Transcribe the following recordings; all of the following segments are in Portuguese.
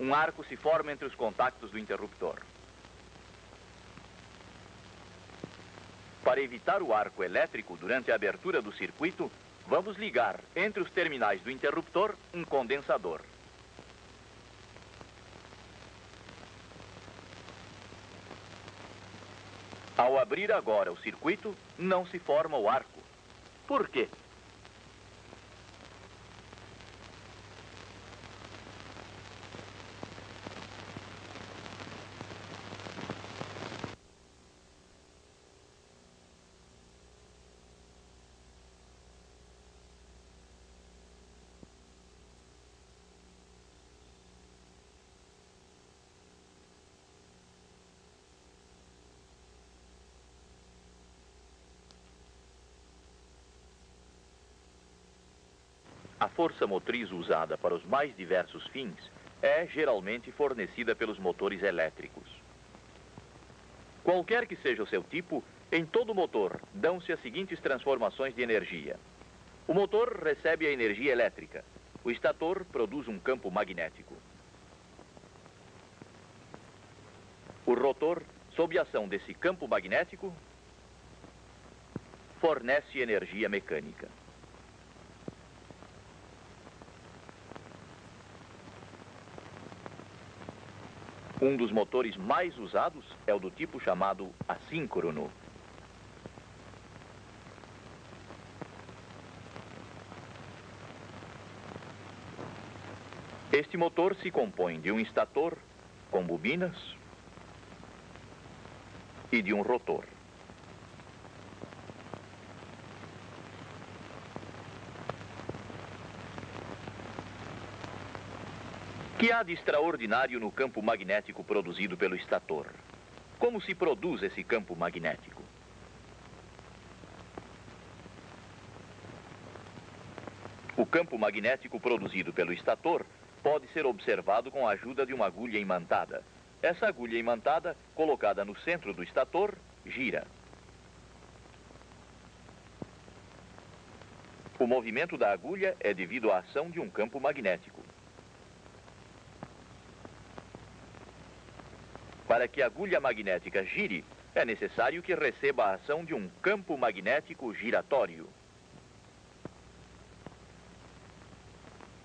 um arco se forma entre os contactos do interruptor. Para evitar o arco elétrico durante a abertura do circuito, vamos ligar entre os terminais do interruptor um condensador. Ao abrir agora o circuito, não se forma o arco. Por quê? A força motriz usada para os mais diversos fins é geralmente fornecida pelos motores elétricos. Qualquer que seja o seu tipo, em todo motor dão-se as seguintes transformações de energia. O motor recebe a energia elétrica. O estator produz um campo magnético. O rotor, sob a ação desse campo magnético, fornece energia mecânica. Um dos motores mais usados é o do tipo chamado assíncrono. Este motor se compõe de um estator com bobinas e de um rotor. O que há de extraordinário no campo magnético produzido pelo estator? Como se produz esse campo magnético? O campo magnético produzido pelo estator pode ser observado com a ajuda de uma agulha imantada. Essa agulha imantada, colocada no centro do estator, gira. O movimento da agulha é devido à ação de um campo magnético. Para que a agulha magnética gire, é necessário que receba a ação de um campo magnético giratório.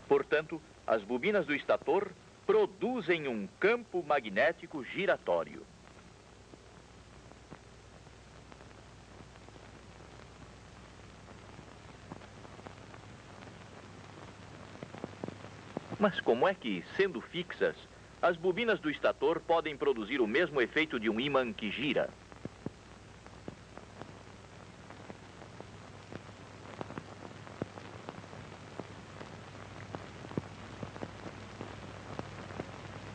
Portanto, as bobinas do estator produzem um campo magnético giratório. Mas como é que, sendo fixas, as bobinas do estator podem produzir o mesmo efeito de um ímã que gira?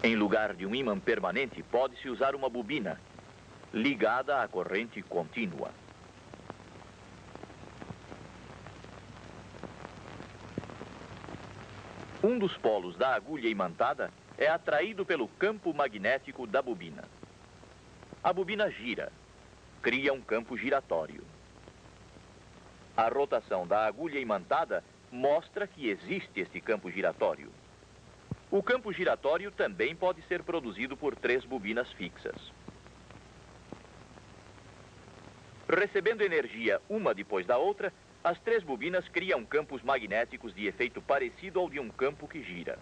Em lugar de um ímã permanente, pode-se usar uma bobina ligada à corrente contínua. Um dos polos da agulha imantada é atraído pelo campo magnético da bobina. A bobina gira, cria um campo giratório. A rotação da agulha imantada mostra que existe esse campo giratório. O campo giratório também pode ser produzido por 3 bobinas fixas. Recebendo energia uma depois da outra, as 3 bobinas criam campos magnéticos de efeito parecido ao de um campo que gira.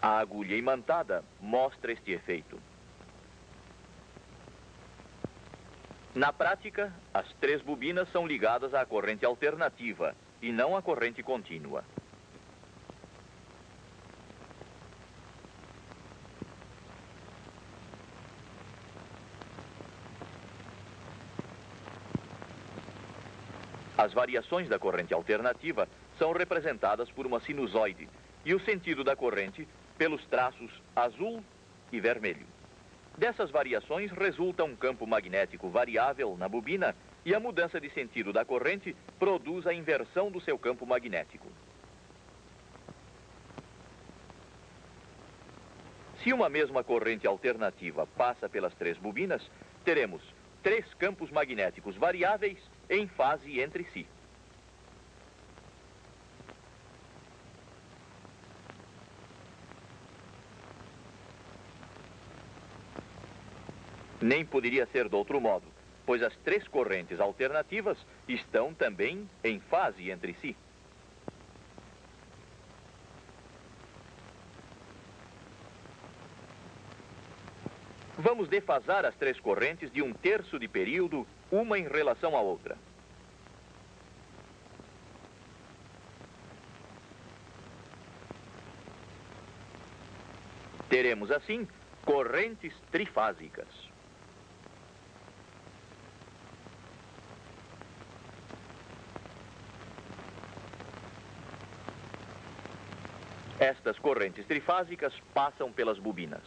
A agulha imantada mostra este efeito. Na prática, as 3 bobinas são ligadas à corrente alternativa e não à corrente contínua. As variações da corrente alternativa são representadas por uma sinusoide e o sentido da corrente pelos traços azul e vermelho. Dessas variações resulta um campo magnético variável na bobina e a mudança de sentido da corrente produz a inversão do seu campo magnético. Se uma mesma corrente alternativa passa pelas 3 bobinas, teremos 3 campos magnéticos variáveis em fase entre si. Nem poderia ser de outro modo, pois as três correntes alternativas estão também em fase entre si. Vamos defasar as três correntes de 1/3 de período, uma em relação à outra. Teremos, assim, correntes trifásicas. Estas correntes trifásicas passam pelas bobinas.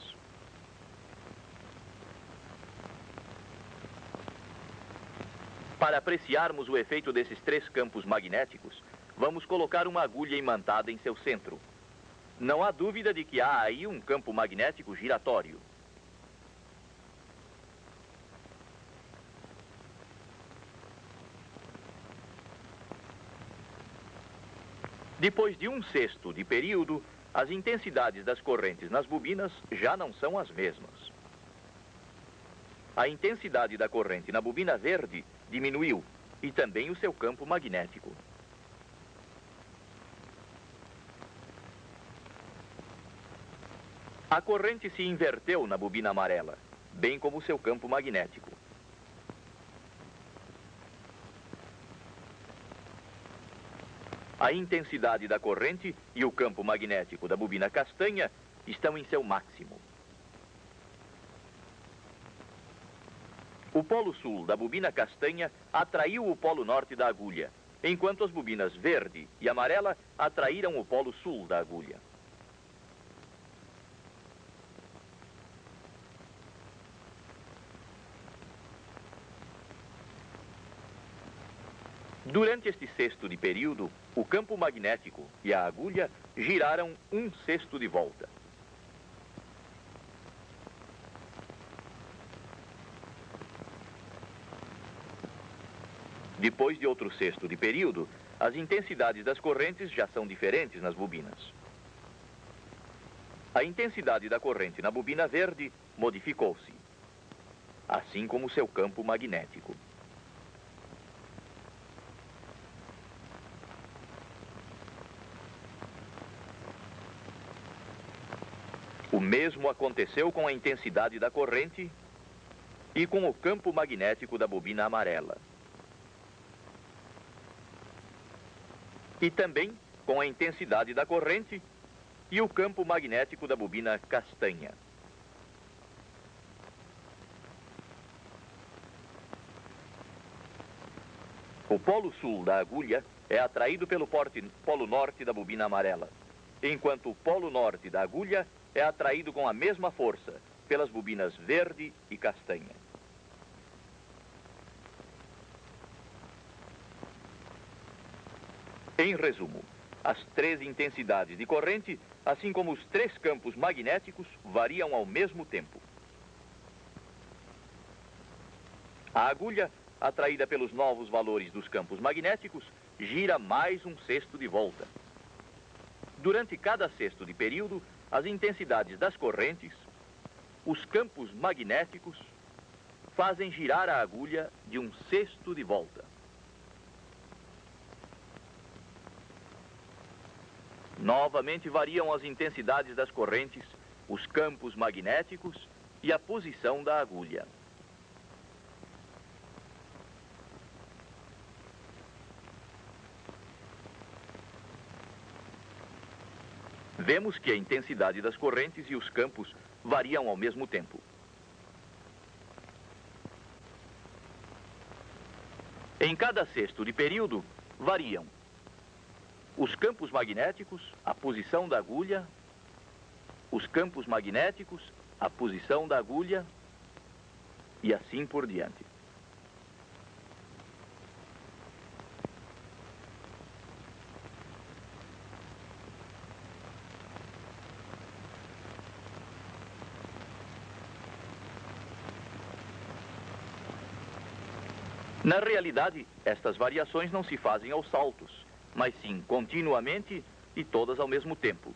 Para apreciarmos o efeito desses três campos magnéticos, vamos colocar uma agulha imantada em seu centro. Não há dúvida de que há aí um campo magnético giratório. Depois de 1/6 de período, as intensidades das correntes nas bobinas já não são as mesmas. A intensidade da corrente na bobina verde diminuiu e também o seu campo magnético. A corrente se inverteu na bobina amarela, bem como o seu campo magnético. A intensidade da corrente e o campo magnético da bobina castanha estão em seu máximo. O polo sul da bobina castanha atraiu o polo norte da agulha, enquanto as bobinas verde e amarela atraíram o polo sul da agulha. Durante este 1/6 de período, o campo magnético e a agulha giraram 1/6 de volta. Depois de outro 1/6 de período, as intensidades das correntes já são diferentes nas bobinas. A intensidade da corrente na bobina verde modificou-se, assim como seu campo magnético. O mesmo aconteceu com a intensidade da corrente e com o campo magnético da bobina amarela. E também com a intensidade da corrente e o campo magnético da bobina castanha. O polo sul da agulha é atraído pelo polo norte da bobina amarela, enquanto o polo norte da agulha é atraído com a mesma força pelas bobinas verde e castanha. Em resumo, as três intensidades de corrente, assim como os três campos magnéticos, variam ao mesmo tempo. A agulha, atraída pelos novos valores dos campos magnéticos, gira mais 1/6 de volta. Durante cada 1/6 de período, as intensidades das correntes, os campos magnéticos, fazem girar a agulha de 1/6 de volta. Novamente variam as intensidades das correntes, os campos magnéticos e a posição da agulha. Vemos que a intensidade das correntes e os campos variam ao mesmo tempo. Em cada 1/6 de período, variam os campos magnéticos, a posição da agulha, os campos magnéticos, a posição da agulha e assim por diante. Na realidade, estas variações não se fazem aos saltos, mas sim continuamente e todas ao mesmo tempo.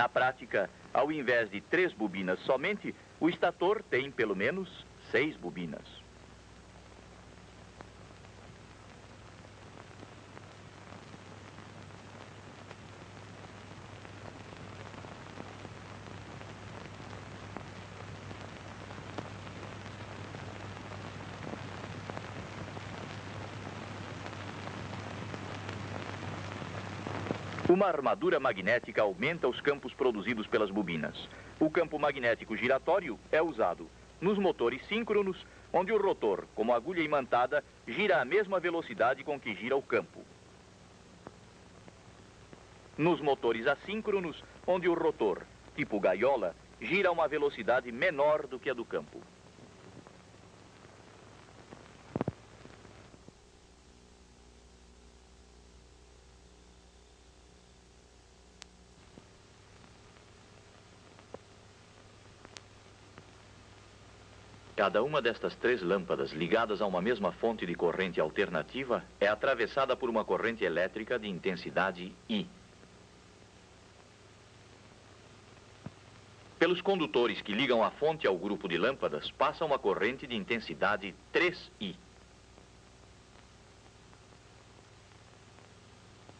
Na prática, ao invés de 3 bobinas somente, o estator tem pelo menos 6 bobinas. Uma armadura magnética aumenta os campos produzidos pelas bobinas. O campo magnético giratório é usado nos motores síncronos, onde o rotor, como agulha imantada, gira à mesma velocidade com que gira o campo. Nos motores assíncronos, onde o rotor, tipo gaiola, gira a uma velocidade menor do que a do campo. Cada uma destas 3 lâmpadas ligadas a uma mesma fonte de corrente alternativa é atravessada por uma corrente elétrica de intensidade I. Pelos condutores que ligam a fonte ao grupo de lâmpadas, passa uma corrente de intensidade 3I.